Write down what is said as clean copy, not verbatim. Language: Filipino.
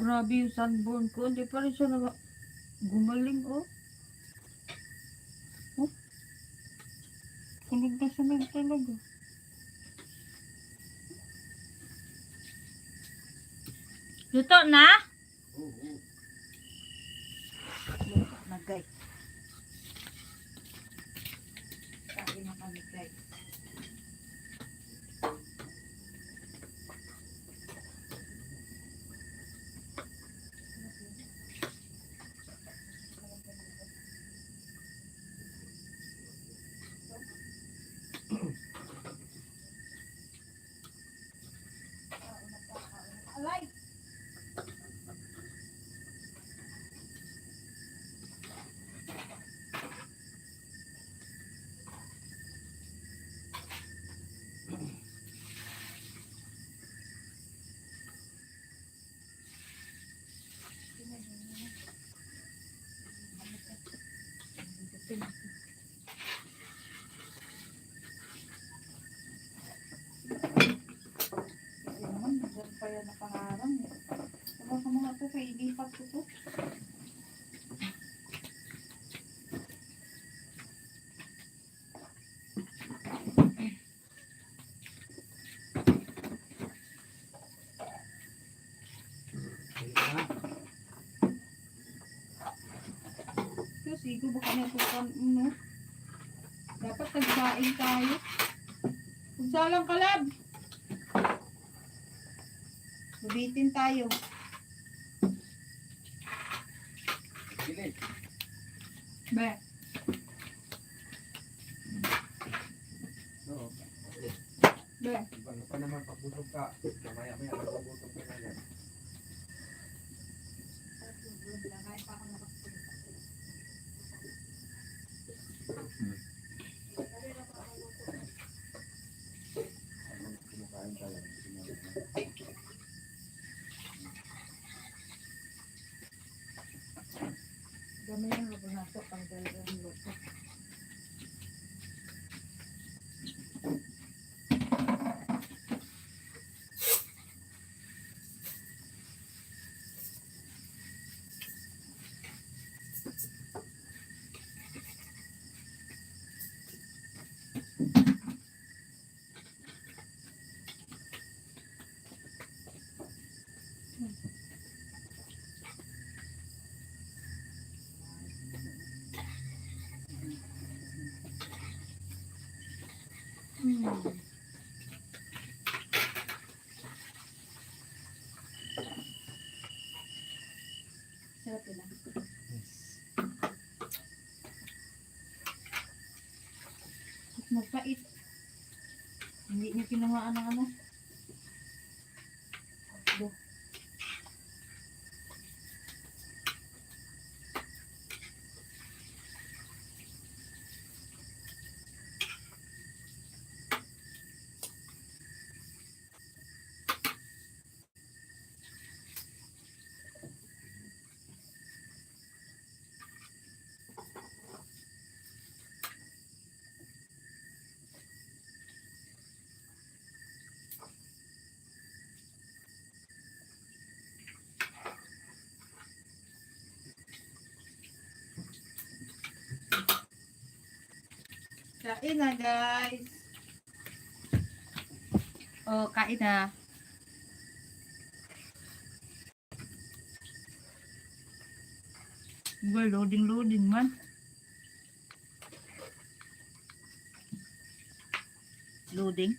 Grabe yung sunburn ko. Hindi pa rin siya gumaling, oh. Oh. Sunog na sunog talaga. Luto na? Oo. Luto na, guys. Kain na kami, guys. Alay! Pa yan napangarang eh. Diba sa mga to, kaya ilipat ko to. So, sigo baka na ito kan, ano? Dapat nagsaing tayo. Pagsalang kalab! Ubitin tayo. Gilid. Be. Oo. Be. Ano pa naman pagbutog ka. Mamaya-maya pagbutog ka na yan. Kumakain ka lang. Gamay ang labo na ito pang dalawang loko. Sarap yun ah. Magpait. Hindi niya kinuhaan ng ano. Do. Kain na, guys. Oh, kain na. Well, loading man. Loading.